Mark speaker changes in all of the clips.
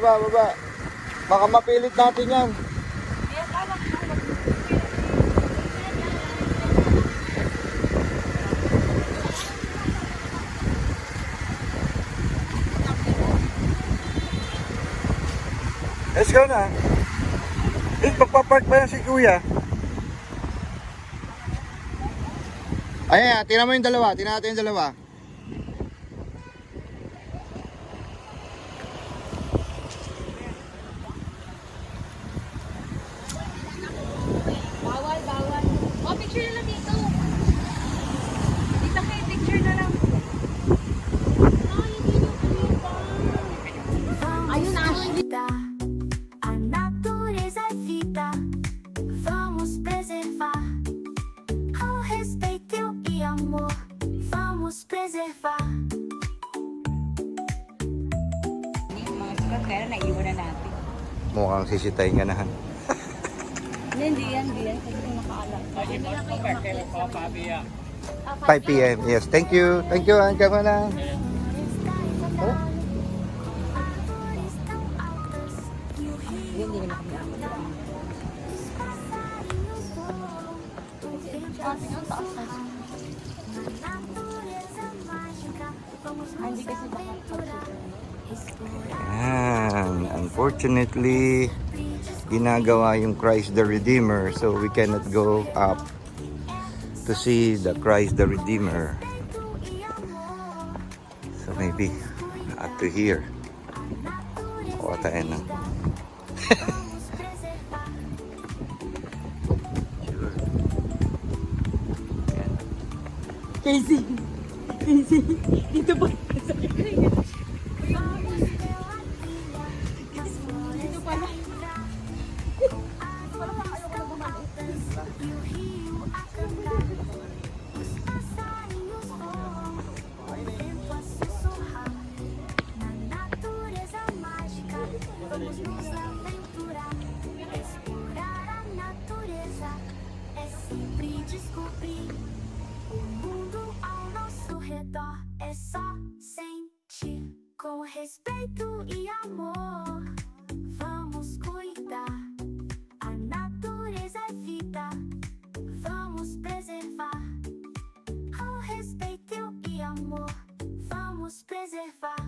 Speaker 1: Baba. Baka mapilit natin yan. Let's go na. Magpapark pa yan si Kuya. Ayan, tingnan mo yung dalawa. Tingnan natin yung dalawa.
Speaker 2: Bawal. O, picture na lang dito. Dito kayo, picture na lang. Ayun, Ashley.
Speaker 3: A natureza é vida, vamos preservar. Ao respeito e amor, vamos preservar.
Speaker 2: Mga sukat, pero naiwan na natin.
Speaker 1: Mukhang sisitayin ka na.
Speaker 2: Hindi yan. Kasi nakaalam.
Speaker 1: 5 p.m. Yes, thank you. Thank you, Anka mo na. Oh.
Speaker 2: Hindi na kami ako. Hindi kasi baka
Speaker 1: Yan. Unfortunately, ginagawa yung Christ the Redeemer, so we cannot go up to see the Christ the Redeemer. So maybe up to here. Kuha tayo ng sure. Yan.
Speaker 2: Casey, dito ba? Dito pala.
Speaker 3: Vamos nos aventurar, explorar a natureza, é sempre descobrir o mundo ao nosso redor. É só sentir com respeito e amor. Vamos cuidar, a natureza é vida, vamos preservar. Com respeito e amor, vamos preservar.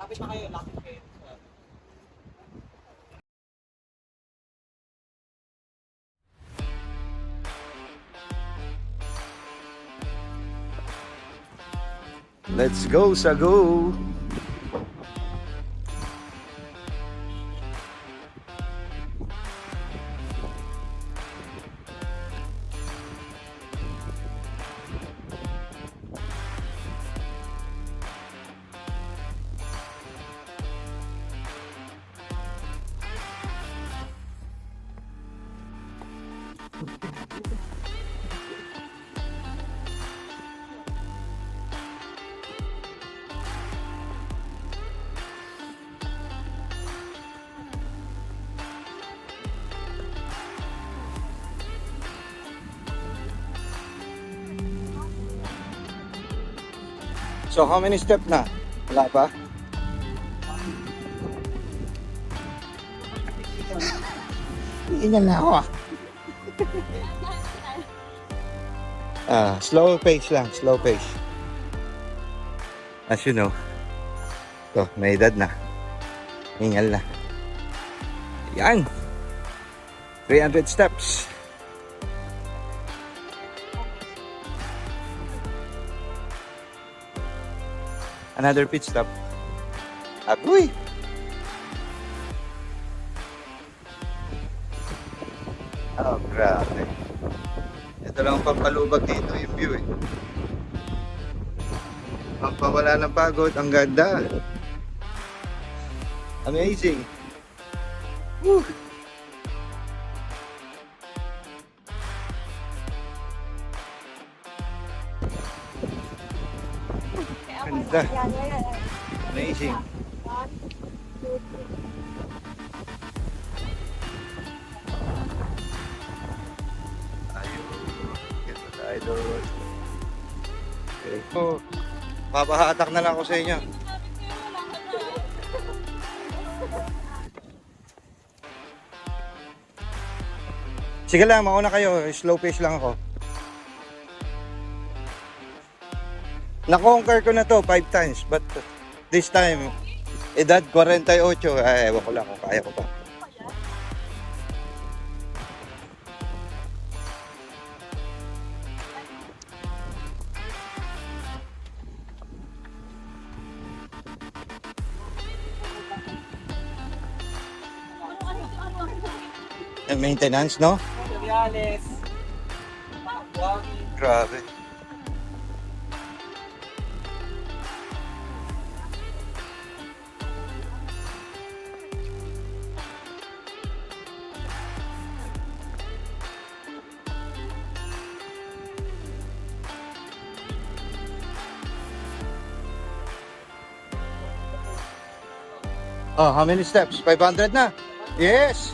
Speaker 4: Lapit na kayo.
Speaker 1: Let's go, Sago! So how many steps na? Wala pa? Ingal na ako slow pace lang, slow pace. As you know, to, may edad na. Ingal na. Yan. 300 steps. Another pit stop. Agoy! Oh, grabe. Ito lang ang pampalubag dito, yung view eh. Pampawala ng pagod, ang ganda. Amazing. Woo! Ganda. Amazing. Idol. Okay. So, papahatak na lang ako sa inyo. Sige lang, mauna kayo. Slow pace lang ako. Na-conquer ko na to 5 times. But this time, edad 48. Ewan ko lang kung kaya ko pa. Maintenance, no? Grabe. Oh, how many steps? 500 na? Yes!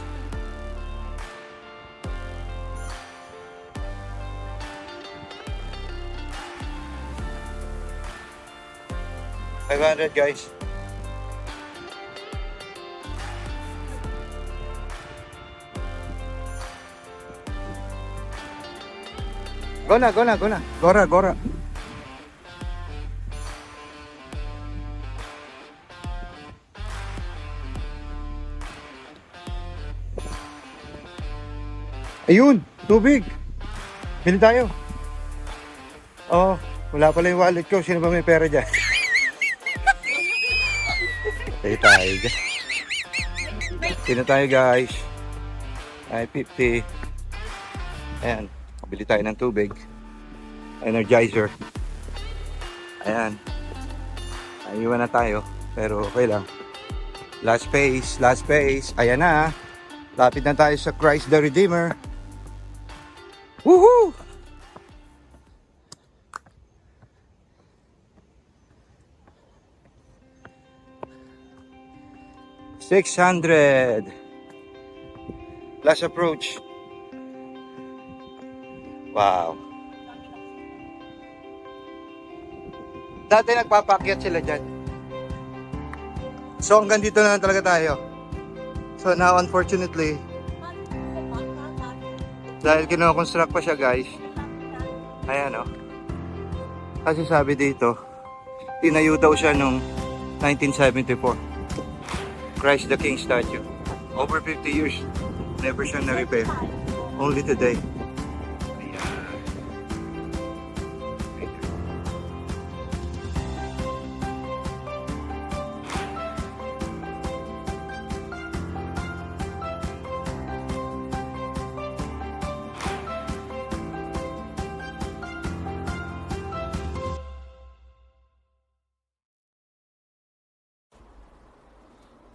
Speaker 1: $500, guys. Go na, go na, go na. Gora, gora. Ayun, tubig. Bili tayo. Oh, wala pala yung wallet ko. Sino ba may pera dyan? Tayo dyan. Sino tayo, guys? Ay, 50. Ayan, bili tayo ng tubig. Energizer. Ayan. Ayuwan na tayo. Pero okay lang. Last phase, last phase. Ayan na. Lapit na tayo sa Christ the Redeemer. Woohoo! $600. Last approach. Wow. Dati nagpapakyat sila dyan. So hanggang dito na lang talaga tayo. So now unfortunately, dahil kino-construct pa siya, guys. Ayan o. Kasi sabi dito, tinayo daw siya nung 1974. Christ the King statue. Over 50 years, never siya na-repair. Only today.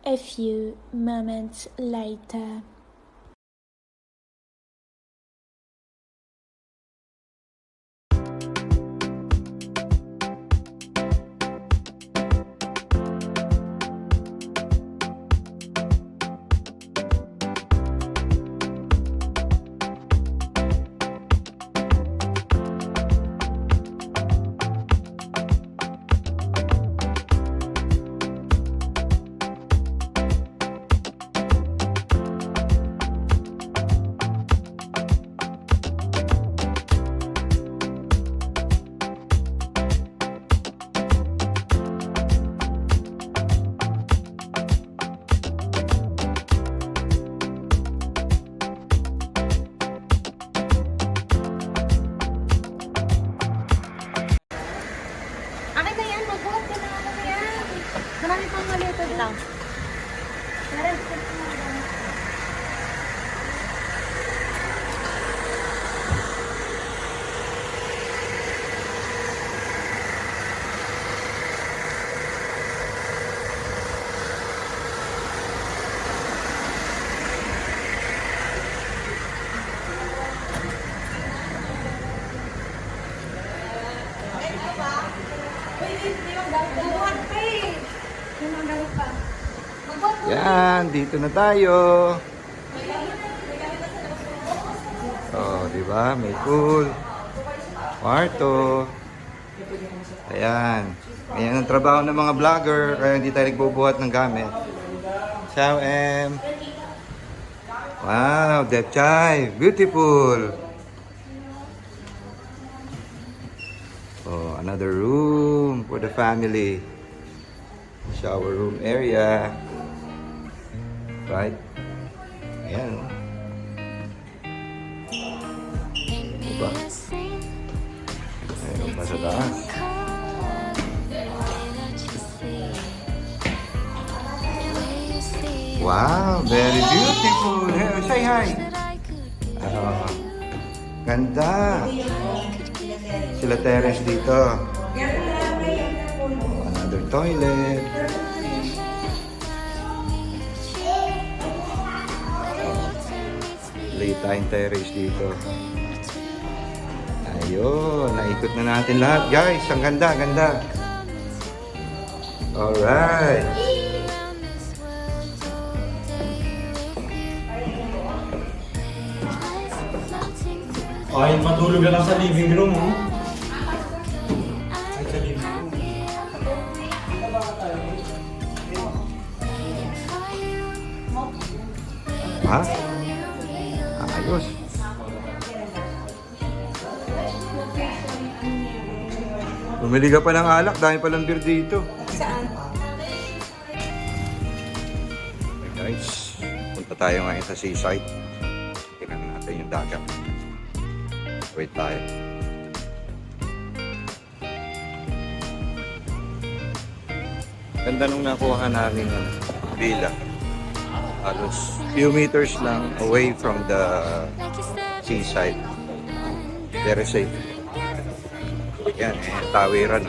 Speaker 4: A few moments later.
Speaker 5: magbuhat ka na ano yan. Marami pang malito lang.
Speaker 1: Yan, dito na tayo. Oh, di ba? May pool. Kwarto. Ayan. Ayan ang trabaho ng mga vlogger, kaya hindi tayo nagbubuhat ng gamit. Ciao, Em. Wow, Depchay. Beautiful. Oh, another room for the family. Shower room area. Right? Ayan. Diba? Ayan pa sa taas. Wow, very beautiful. Hey, say hi. Ganda. Sila terrace dito. Another toilet. Late tayong terrace dito. Ayun, naikot na natin lahat guys. Ang ganda, ganda. Alright.
Speaker 6: Ay, matulog na lang sa living room, oh. Ay, sa living room.
Speaker 1: Ha? Ayos. Bumili ka pa ng alak, dahil palang beer dito.
Speaker 2: Saan?
Speaker 1: Okay guys, punta tayo ngayon sa seaside. Tingnan natin yung dagat. Wait tayo. Ganda nung nakuha namin villa. Halos few meters lang away from the seaside. Very safe. Yan, tawiran.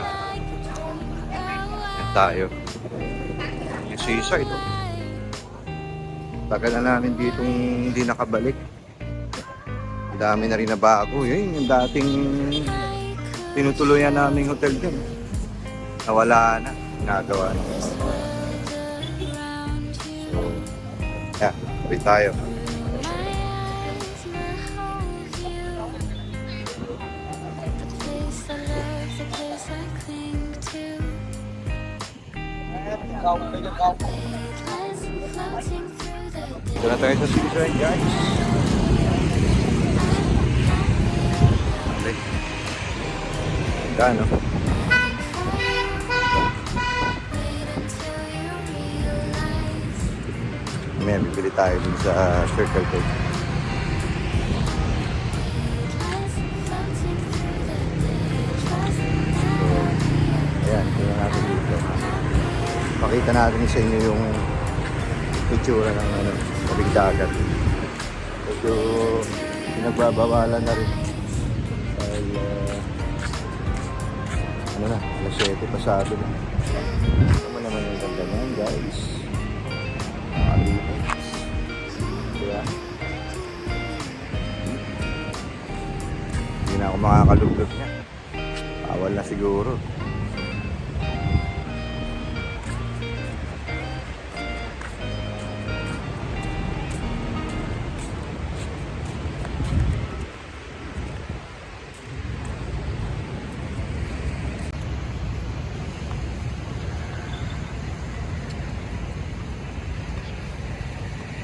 Speaker 1: Yan tayo. Yung seaside. Tagal na namin ditong hindi nakabalik. Ang dami na rin na bago. Yun, yung dating tinutuloyan naming hotel dun. Nawala na. Nagawa na. So, yeah, sabi tayo. Ito na tayo sa seaside, guys. Okay. Ganda, no? May bibili tayo dun sa Circle K. So, ayan, tingnan natin dito. Pakita natin sa inyo yung itsura ng tabing dagat. Medyo pinagbabawalan na rin. Dahil, ano na, alas 7 pasado na. Ano naman yung ganda niyan, guys. Nakalimutan. Kaya, hindi na ako makakalugod niya. Bawal na siguro.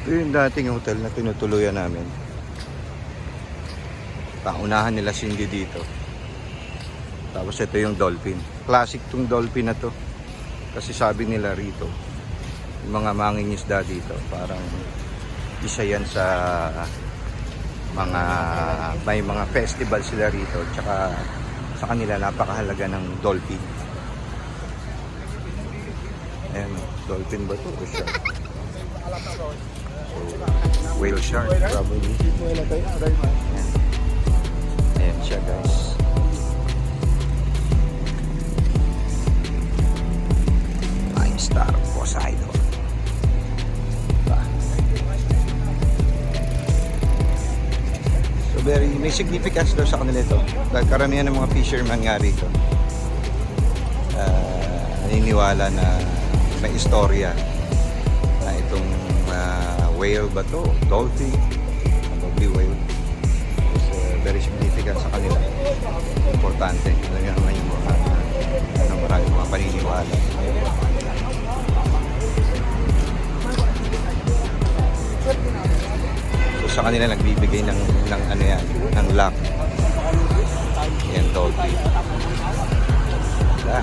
Speaker 1: Ito yung dating hotel na tinutuluyan namin. Paunahan nila Cindy dito. Tapos ito yung dolphin. Classic tong dolphin na to. Kasi sabi nila rito, yung mga mangingisda dito, parang isa yan sa mga, may mga festival sila rito. Tsaka sa kanila napakahalaga ng dolphin. Ayan, dolphin ba ito? O shark? Whale shark, probably. Ayan. Ayan siya, guys. I'm Star Poseidon. Diba? So, may significance daw sa kanila ito. Dahil karamihan ng mga fisherman nga rito. Naniniwala na may istorya na itong whale ba to? Dolphin? Probably whale. It's very significant sa kanila. Importante. Alam nga naman yung maraming mga paniniwala. So sa kanila nagbibigay ng ano yan, ng luck. Yan, dolphin. Diba?